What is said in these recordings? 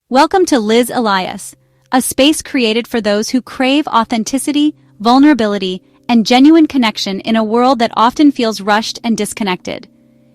Welcome to Liz Elias, a space created for those who crave authenticity, vulnerability, and genuine connection in a world that often feels rushed and disconnected.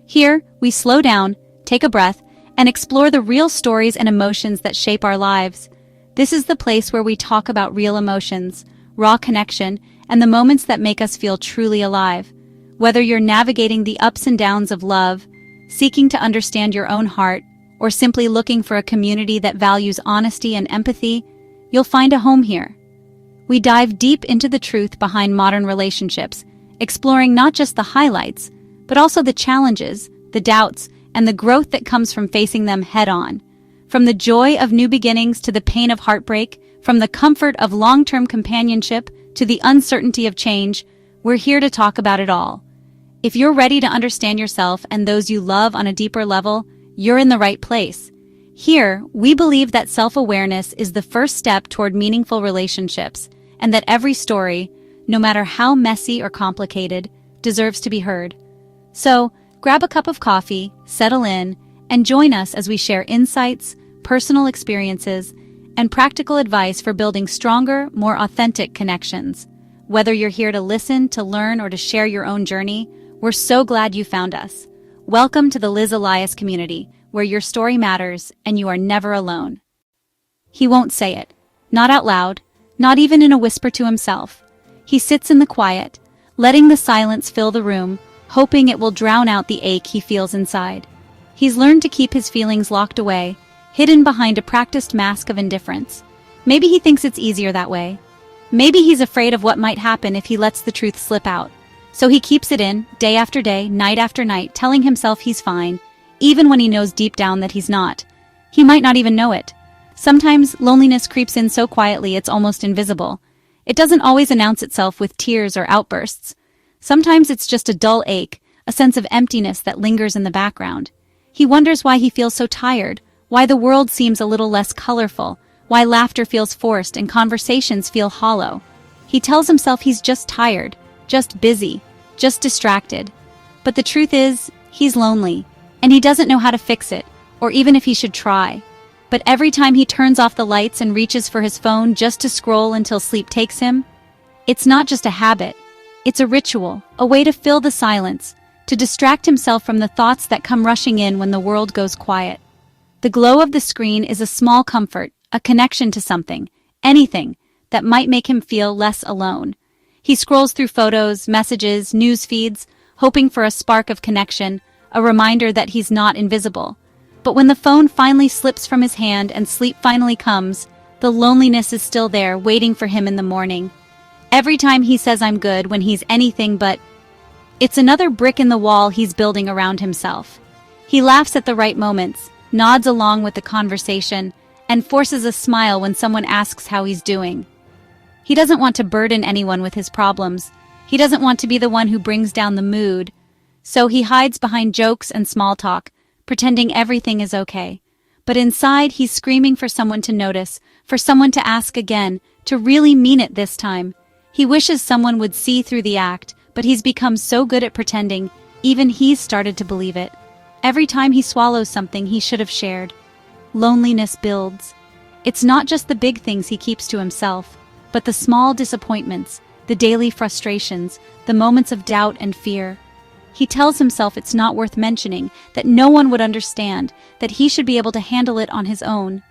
Here, we slow down, take a breath, and explore the real stories and emotions that shape our lives. This is the place where we talk about real emotions, raw connection, and the moments that make us feel truly alive. Whether you're navigating the ups and downs of love, seeking to understand your own heart, or simply looking for a community that values honesty and empathy, you'll find a home here. We dive deep into the truth behind modern relationships, exploring not just the highlights, but also the challenges, the doubts, and the growth that comes from facing them head-on. From the joy of new beginnings to the pain of heartbreak, from the comfort of long-term companionship to the uncertainty of change, we're here to talk about it all. If you're ready to understand yourself and those you love on a deeper level, you're in the right place. Here, we believe that self-awareness is the first step toward meaningful relationships, and that every story, no matter how messy or complicated, deserves to be heard. So, grab a cup of coffee, settle in, and join us as we share insights, personal experiences, and practical advice for building stronger, more authentic connections. Whether you're here to listen, to learn, or to share your own journey, we're so glad you found us. Welcome to the Liz Elias community, where your story matters and you are never alone. He won't say it, not out loud, not even in a whisper to himself. He sits in the quiet, letting the silence fill the room, hoping it will drown out the ache he feels inside. He's learned to keep his feelings locked away, hidden behind a practiced mask of indifference. Maybe he thinks it's easier that way. Maybe he's afraid of what might happen if he lets the truth slip out. So he keeps it in, day after day, night after night, telling himself he's fine, even when he knows deep down that he's not. He might not even know it. Sometimes loneliness creeps in so quietly it's almost invisible. It doesn't always announce itself with tears or outbursts. Sometimes it's just a dull ache, a sense of emptiness that lingers in the background. He wonders why he feels so tired, why the world seems a little less colorful, why laughter feels forced and conversations feel hollow. He tells himself he's just tired, just busy, just distracted. But the truth is, he's lonely, and he doesn't know how to fix it, or even if he should try. But every time he turns off the lights and reaches for his phone just to scroll until sleep takes him, it's not just a habit. It's a ritual, a way to fill the silence, to distract himself from the thoughts that come rushing in when the world goes quiet. The glow of the screen is a small comfort, a connection to something, anything, that might make him feel less alone. He scrolls through photos, messages, news feeds, hoping for a spark of connection, a reminder that he's not invisible. But when the phone finally slips from his hand and sleep finally comes, the loneliness is still there, waiting for him in the morning. Every time he says I'm good when he's anything but, it's another brick in the wall he's building around himself. He laughs at the right moments, nods along with the conversation, and forces a smile when someone asks how he's doing. He doesn't want to burden anyone with his problems. He doesn't want to be the one who brings down the mood. So he hides behind jokes and small talk, pretending everything is okay. But inside, he's screaming for someone to notice, for someone to ask again, to really mean it this time. He wishes someone would see through the act, but he's become so good at pretending, even he's started to believe it. Every time he swallows something he should have shared, loneliness builds. It's not just the big things he keeps to himself, but the small disappointments, the daily frustrations, the moments of doubt and fear. He tells himself it's not worth mentioning, that no one would understand, that he should be able to handle it on his own.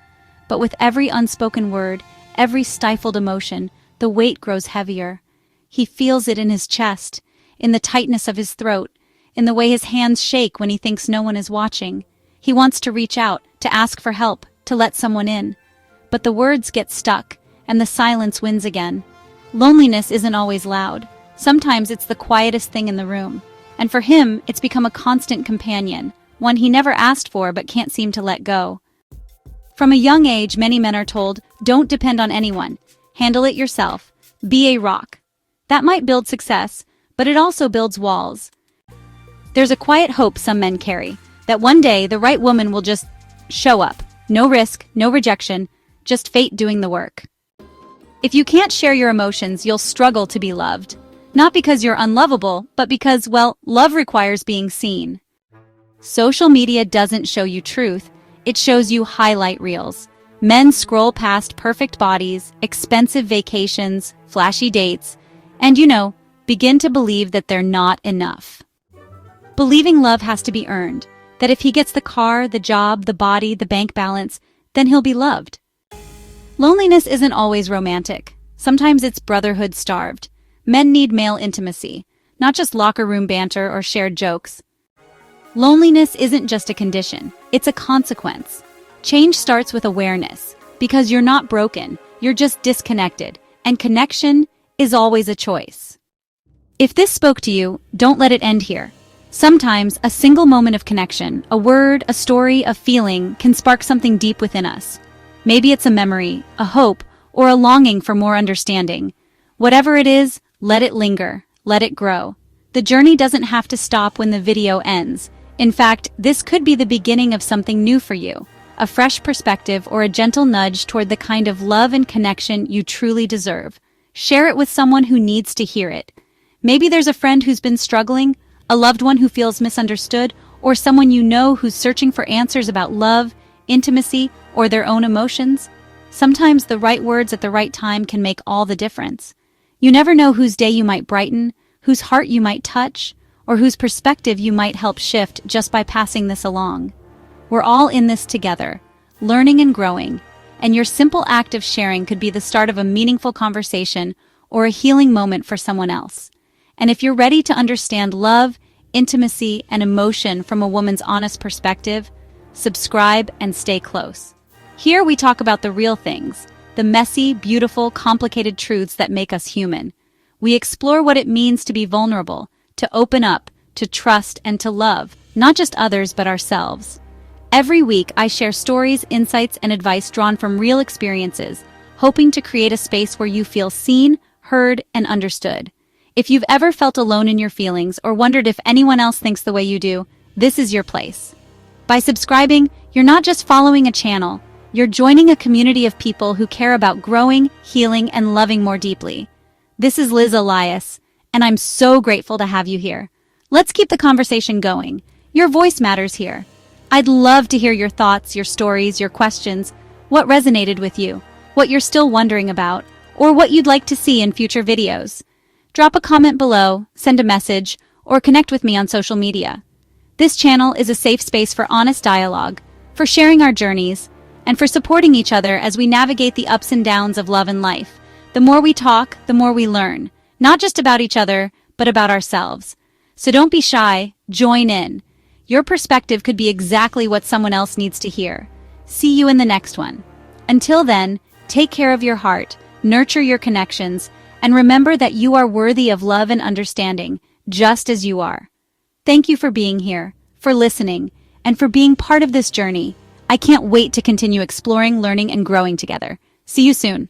But with every unspoken word, every stifled emotion, the weight grows heavier. He feels it in his chest, in the tightness of his throat, in the way his hands shake when he thinks no one is watching. He wants to reach out, to ask for help, to let someone in. But the words get stuck, and the silence wins again. Loneliness isn't always loud. Sometimes it's the quietest thing in the room. And for him, it's become a constant companion, one he never asked for but can't seem to let go. From a young age, many men are told, don't depend on anyone. Handle it yourself. Be a rock. That might build success, but it also builds walls. There's a quiet hope some men carry, that one day the right woman will just show up. No risk, no rejection, just fate doing the work. If you can't share your emotions, you'll struggle to be loved. Not because you're unlovable, but because, well, love requires being seen. Social media doesn't show you truth, it shows you highlight reels. Men scroll past perfect bodies, expensive vacations, flashy dates, and begin to believe that they're not enough. Believing love has to be earned, that if he gets the car, the job, the body, the bank balance, then he'll be loved. Loneliness isn't always romantic. Sometimes it's brotherhood-starved. Men need male intimacy, not just locker room banter or shared jokes. Loneliness isn't just a condition, it's a consequence. Change starts with awareness, because you're not broken, you're just disconnected, and connection is always a choice. If this spoke to you, don't let it end here. Sometimes a single moment of connection, a word, a story, a feeling, can spark something deep within us. Maybe it's a memory, a hope, or a longing for more understanding. Whatever it is, let it linger, let it grow. The journey doesn't have to stop when the video ends. In fact, this could be the beginning of something new for you, a fresh perspective or a gentle nudge toward the kind of love and connection you truly deserve. Share it with someone who needs to hear it. Maybe there's a friend who's been struggling, a loved one who feels misunderstood, or someone you know who's searching for answers about love, intimacy, or their own emotions. Sometimes the right words at the right time can make all the difference. You never know whose day you might brighten, whose heart you might touch, or whose perspective you might help shift just by passing this along. We're all in this together, learning and growing, and your simple act of sharing could be the start of a meaningful conversation or a healing moment for someone else. And if you're ready to understand love, intimacy, and emotion from a woman's honest perspective, subscribe and stay close. Here we talk about the real things, the messy, beautiful, complicated truths that make us human. We explore what it means to be vulnerable, to open up, to trust, and to love, not just others but ourselves. Every week, I share stories, insights, and advice drawn from real experiences, hoping to create a space where you feel seen, heard, and understood. If you've ever felt alone in your feelings or wondered if anyone else thinks the way you do, this is your place. By subscribing, you're not just following a channel, you're joining a community of people who care about growing, healing, and loving more deeply. This is Liz Elias, and I'm so grateful to have you here. Let's keep the conversation going. Your voice matters here. I'd love to hear your thoughts, your stories, your questions, what resonated with you, what you're still wondering about, or what you'd like to see in future videos. Drop a comment below, send a message, or connect with me on social media. This channel is a safe space for honest dialogue, for sharing our journeys, and for supporting each other as we navigate the ups and downs of love and life. The more we talk, the more we learn, not just about each other, but about ourselves. So don't be shy, join in. Your perspective could be exactly what someone else needs to hear. See you in the next one. Until then, take care of your heart, nurture your connections, and remember that you are worthy of love and understanding, just as you are. Thank you for being here, for listening, and for being part of this journey. I can't wait to continue exploring, learning, and growing together. See you soon.